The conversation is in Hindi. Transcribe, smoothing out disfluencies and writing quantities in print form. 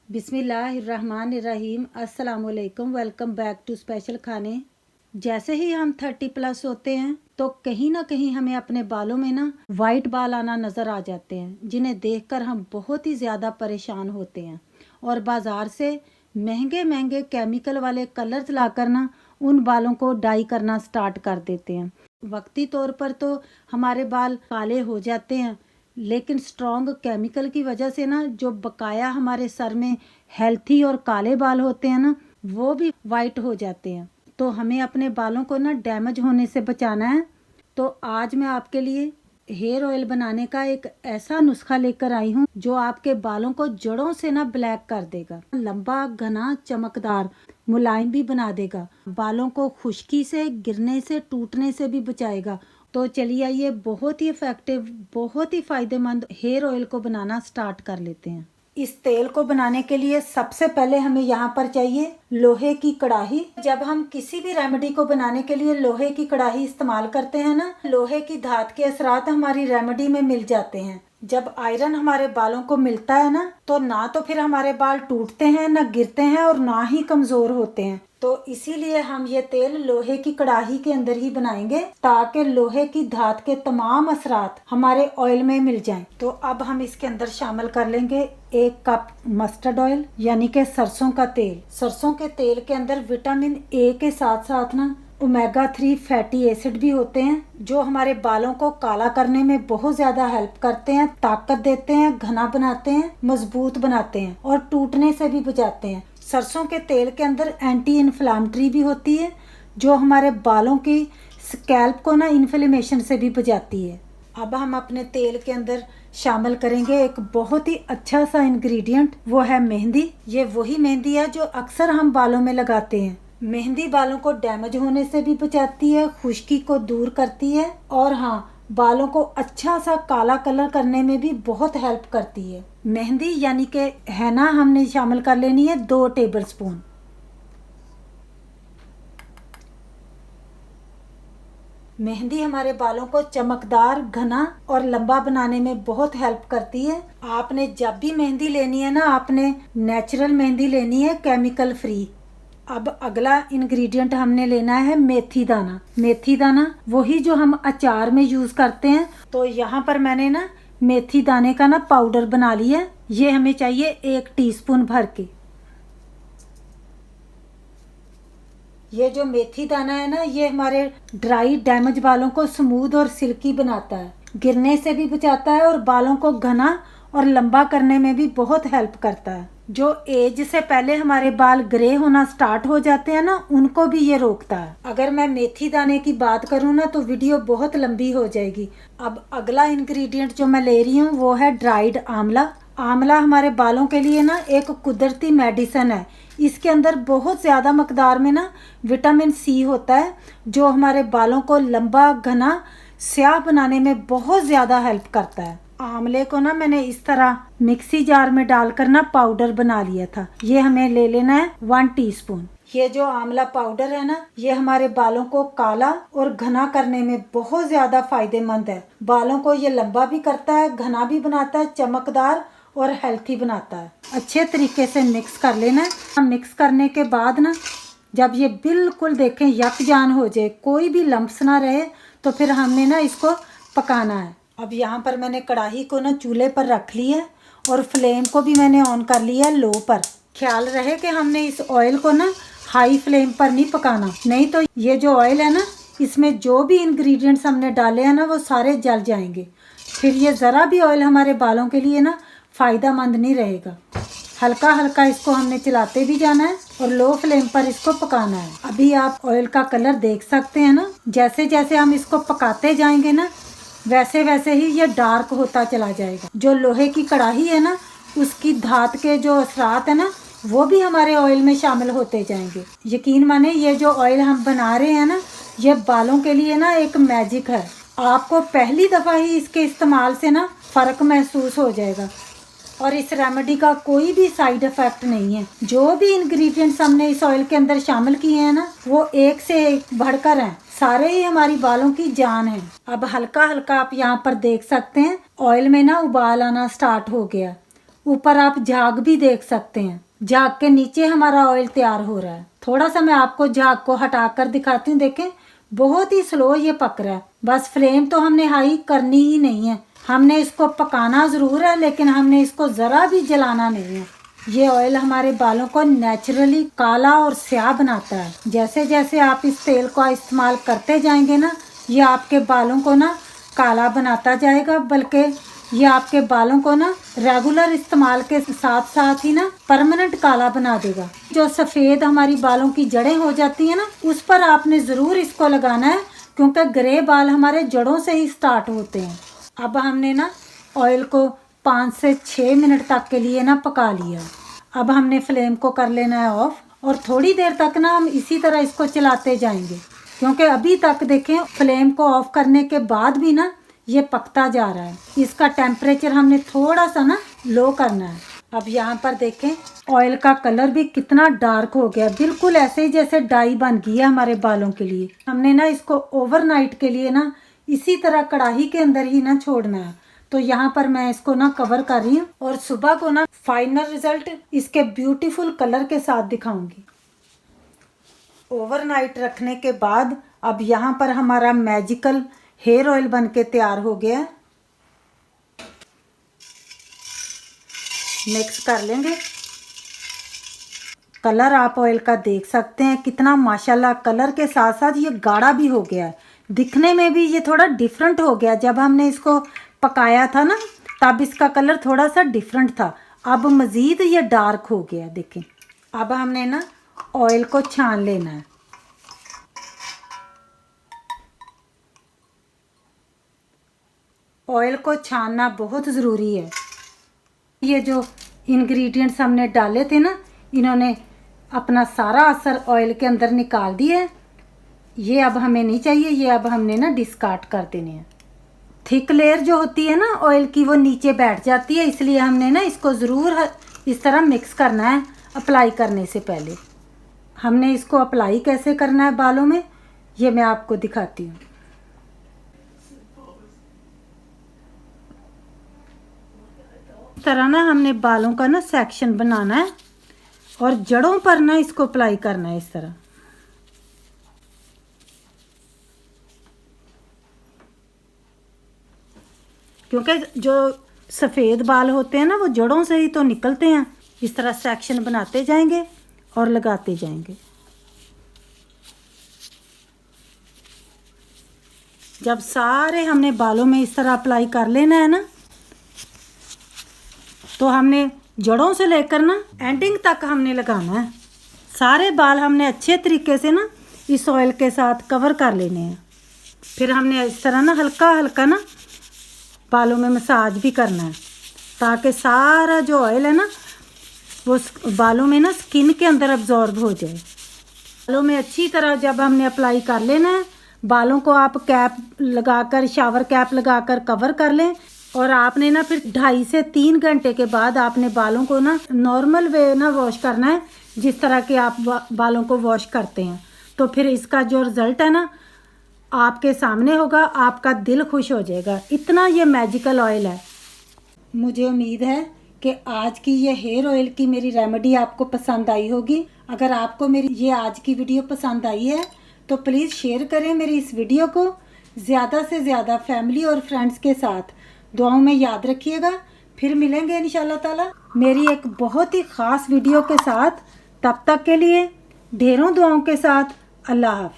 बिस्मिल्लाहिर्रहमानिर्रहीम। अस्सलामुअलैकुम। वेलकम बैक टू स्पेशल खाने। जैसे ही हम 30+ होते हैं तो कहीं ना कहीं हमें अपने बालों में ना वाइट बाल आना नज़र आ जाते हैं, जिन्हें देखकर हम बहुत ही ज़्यादा परेशान होते हैं और बाज़ार से महंगे महंगे केमिकल वाले कलर्स लाकर ना उन बालों को डाई करना स्टार्ट कर देते हैं। वक्ती तौर पर तो हमारे बाल काले हो जाते हैं, लेकिन स्ट्रॉन्ग केमिकल की वजह से ना जो बकाया हमारे सर में हेल्थी और काले बाल होते हैं ना, वो भी वाइट हो जाते हैं। तो हमें अपने बालों को ना डैमेज होने से बचाना है। तो आज मैं आपके लिए हेयर ऑयल बनाने का एक ऐसा नुस्खा लेकर आई हूँ जो आपके बालों को जड़ों से ना ब्लैक कर देगा, लंबा घना चमकदार मुलायम भी बना देगा, बालों को खुश्की से गिरने से टूटने से भी बचाएगा। तो चलिए आइए बहुत ही इफेक्टिव बहुत ही फायदेमंद हेयर ऑयल को बनाना स्टार्ट कर लेते हैं। इस तेल को बनाने के लिए सबसे पहले हमें यहाँ पर चाहिए लोहे की कढ़ाई। जब हम किसी भी रेमेडी को बनाने के लिए लोहे की कढ़ाई इस्तेमाल करते हैं ना, लोहे की धात के असरात हमारी रेमेडी में मिल जाते हैं। जब आयरन हमारे बालों को मिलता है ना तो फिर हमारे बाल टूटते हैं, ना गिरते हैं और ना ही कमजोर होते हैं। तो इसीलिए हम ये तेल लोहे की कढ़ाई के अंदर ही बनाएंगे ताकि लोहे की धात के तमाम असरात हमारे ऑयल में मिल जाएं। तो अब हम इसके अंदर शामिल कर लेंगे 1 कप मस्टर्ड ऑयल यानी कि सरसों का तेल। सरसों के तेल के अंदर विटामिन ए के साथ साथ ना ओमेगा 3 फैटी एसिड भी होते हैं, जो हमारे बालों को काला करने में बहुत ज्यादा हेल्प करते हैं, ताकत देते हैं, घना बनाते हैं, मजबूत बनाते हैं और टूटने से भी बचाते हैं। सरसों के तेल के अंदर एंटी इन्फ्लामेटरी भी होती है, जो हमारे बालों की स्कैल्प को ना इन्फ्लेमेशन से भी बचाती है। अब हम अपने तेल के अंदर शामिल करेंगे एक बहुत ही अच्छा सा इंग्रेडिएंट, वो है मेहंदी। ये वही मेहंदी है जो अक्सर हम बालों में लगाते हैं। मेहंदी बालों को डैमेज होने से भी बचाती है, खुश्की को दूर करती है और हाँ, बालों को अच्छा सा काला कलर करने में भी बहुत हेल्प करती है। मेहंदी यानी कि हैना हमने शामिल कर लेनी है 2 टेबलस्पून। मेहंदी हमारे बालों को चमकदार घना और लंबा बनाने में बहुत हेल्प करती है। आपने जब भी मेहंदी लेनी है ना, आपने नेचुरल मेहंदी लेनी है, केमिकल फ्री। अब अगला इंग्रेडिएंट हमने लेना है मेथी दाना। मेथी दाना वही जो हम अचार में यूज करते हैं। तो यहाँ पर मैंने ना मेथी दाने का ना पाउडर बना लिया। ये हमें चाहिए 1 टीस्पून भर के। ये जो मेथी दाना है ना, ये हमारे ड्राई डैमेज बालों को स्मूथ और सिल्की बनाता है, गिरने से भी बचाता है और बालों को घना और लंबा करने में भी बहुत हेल्प करता है। जो एज से पहले हमारे बाल ग्रे होना स्टार्ट हो जाते हैं ना, उनको भी ये रोकता है। अगर मैं मेथी दाने की बात करूँ ना तो वीडियो बहुत लंबी हो जाएगी। अब अगला इंग्रेडिएंट जो मैं ले रही हूँ वो है ड्राइड आंवला। आंवला हमारे बालों के लिए ना एक कुदरती मेडिसिन है। इसके अंदर बहुत ज़्यादा मकदार में ना विटामिन सी होता है, जो हमारे बालों को लंबा घना स्याह बनाने में बहुत ज़्यादा हेल्प करता है। आंवले को ना मैंने इस तरह मिक्सी जार में डालकर ना पाउडर बना लिया था। ये हमें ले लेना है 1 टीस्पून। ये जो आंवला पाउडर है ना, ये हमारे बालों को काला और घना करने में बहुत ज्यादा फायदेमंद है। बालों को ये लंबा भी करता है, घना भी बनाता है, चमकदार और हेल्थी बनाता है। अच्छे तरीके से मिक्स कर लेना है। मिक्स करने के बाद ना जब ये बिल्कुल देखें यकजान हो जाए, कोई भी लम्प्स ना रहे, तो फिर हमने ना इसको पकाना है। अब यहाँ पर मैंने कढ़ाई को ना चूल्हे पर रख ली है और फ्लेम को भी मैंने ऑन कर लिया है लो पर। ख्याल रहे कि हमने इस ऑयल को ना हाई फ्लेम पर नहीं पकाना, नहीं तो ये जो ऑयल है ना, इसमें जो भी इंग्रेडिएंट्स हमने डाले हैं ना वो सारे जल जाएंगे। फिर ये ज़रा भी ऑयल हमारे बालों के लिए ना फ़ायदेमंद नहीं रहेगा। हल्का हल्का इसको हमने चलाते भी जाना है और लो फ्लेम पर इसको पकाना है। अभी आप ऑयल का कलर देख सकते हैं ना, जैसे जैसे हम इसको पकाते जाएंगे ना वैसे वैसे ही ये डार्क होता चला जाएगा। जो लोहे की कढ़ाई है ना, उसकी धात के जो असरात है ना, वो भी हमारे ऑयल में शामिल होते जाएंगे। यकीन माने ये जो ऑयल हम बना रहे हैं ना, ये बालों के लिए ना एक मैजिक है। आपको पहली दफ़ा ही इसके इस्तेमाल से ना फ़र्क महसूस हो जाएगा और इस रेमेडी का कोई भी साइड इफेक्ट नहीं है। जो भी इंग्रेडिएंट्स हमने इस ऑयल के अंदर शामिल किए हैं ना, वो एक से एक बढ़कर हैं, सारे ही हमारी बालों की जान है। अब हल्का हल्का आप यहाँ पर देख सकते हैं ऑयल में ना उबाल आना स्टार्ट हो गया। ऊपर आप झाग भी देख सकते हैं, झाग के नीचे हमारा ऑयल तैयार हो रहा है। थोड़ा सा मैं आपको झाग को हटाकर दिखाती हूँ। देखें बहुत ही स्लो ये पक रहा है। बस फ्लेम तो हमने हाई करनी ही नहीं है, हमने इसको पकाना ज़रूर है लेकिन हमने इसको ज़रा भी जलाना नहीं है। ये ऑयल हमारे बालों को नेचुरली काला और स्याह बनाता है। जैसे जैसे आप इस तेल का इस्तेमाल करते जाएंगे ना, ये आपके बालों को ना काला बनाता जाएगा, बल्कि ये आपके बालों को ना रेगुलर इस्तेमाल के साथ साथ ही ना परमानेंट काला बना देगा। जो सफ़ेद हमारी बालों की जड़ें हो जाती है ना, उस पर आपने ज़रूर इसको लगाना है, क्योंकि ग्रे बाल हमारे जड़ों से ही स्टार्ट होते हैं। अब हमने ना ऑयल को 5 से 6 मिनट तक के लिए ना पका लिया। अब हमने फ्लेम को कर लेना है ऑफ, और थोड़ी देर तक ना हम इसी तरह इसको चलाते जाएंगे, क्योंकि अभी तक देखें फ्लेम को ऑफ करने के बाद भी ना ये पकता जा रहा है। इसका टेम्परेचर हमने थोड़ा सा ना लो करना है। अब यहाँ पर देखें ऑयल का कलर भी कितना डार्क हो गया, बिल्कुल ऐसे ही जैसे डाई बन गई है हमारे बालों के लिए। हमने ना इसको ओवरनाइट के लिए ना इसी तरह कढ़ाई के अंदर ही ना छोड़ना है। तो यहाँ पर मैं इसको ना कवर कर रही हूँ और सुबह को ना फाइनल रिजल्ट इसके ब्यूटीफुल कलर के साथ दिखाऊंगी। ओवरनाइट रखने के बाद अब यहाँ पर हमारा मैजिकल हेयर ऑयल बन के तैयार हो गया। मिक्स कर लेंगे। कलर आप ऑयल का देख सकते हैं कितना माशाल्लाह, कलर के साथ साथ ये गाढ़ा भी हो गया है। दिखने में भी ये थोड़ा डिफरेंट हो गया। जब हमने इसको पकाया था ना तब इसका कलर थोड़ा सा डिफरेंट था, अब मज़ीद ये डार्क हो गया। देखें अब हमने ना ऑयल को छान लेना है। ऑयल को छानना बहुत ज़रूरी है। ये जो इंग्रेडिएंट्स हमने डाले थे ना, इन्होंने अपना सारा असर ऑयल के अंदर निकाल दिया है। ये अब हमें नहीं चाहिए, ये अब हमने ना डिस्कार्ड कर देने हैं। थिक लेयर जो होती है ना ऑयल की, वो नीचे बैठ जाती है, इसलिए हमने ना इसको ज़रूर इस तरह मिक्स करना है। अप्लाई करने से पहले हमने इसको अप्लाई कैसे करना है बालों में, ये मैं आपको दिखाती हूँ। इस तरह ना हमने बालों का ना सेक्शन बनाना है और जड़ों पर ना इसको अप्लाई करना है इस तरह। क्योंकि जो सफ़ेद बाल होते हैं ना वो जड़ों से ही तो निकलते हैं। इस तरह सेक्शन बनाते जाएंगे और लगाते जाएंगे। जब सारे हमने बालों में इस तरह अप्लाई कर लेना है ना, तो हमने जड़ों से लेकर ना एंडिंग तक हमने लगाना है। सारे बाल हमने अच्छे तरीके से ना इस ऑयल के साथ कवर कर लेने हैं। फिर हमने इस तरह ना हल्का हल्का ना बालों में मसाज भी करना है, ताकि सारा जो ऑयल है ना वो बालों में ना स्किन के अंदर अब्जॉर्ब हो जाए। बालों में अच्छी तरह जब हमने अप्लाई कर लेना है, बालों को आप कैप लगाकर, शावर कैप लगाकर कवर कर लें। और आपने ना फिर 2.5 से 3 घंटे के बाद आपने बालों को ना नॉर्मल वे ना वॉश करना है, जिस तरह के आप बालों को वॉश करते हैं। तो फिर इसका जो रिज़ल्ट है ना आपके सामने होगा, आपका दिल खुश हो जाएगा। इतना ये मैजिकल ऑयल है। मुझे उम्मीद है कि आज की ये हेयर ऑयल की मेरी रेमेडी आपको पसंद आई होगी। अगर आपको मेरी ये आज की वीडियो पसंद आई है तो प्लीज़ शेयर करें मेरी इस वीडियो को ज़्यादा से ज़्यादा फैमिली और फ्रेंड्स के साथ। दुआओं में याद रखिएगा। फिर मिलेंगे इंशाल्लाह ताला मेरी एक बहुत ही ख़ास वीडियो के साथ। तब तक के लिए ढेरों दुआओं के साथ अल्लाह हाफिज़।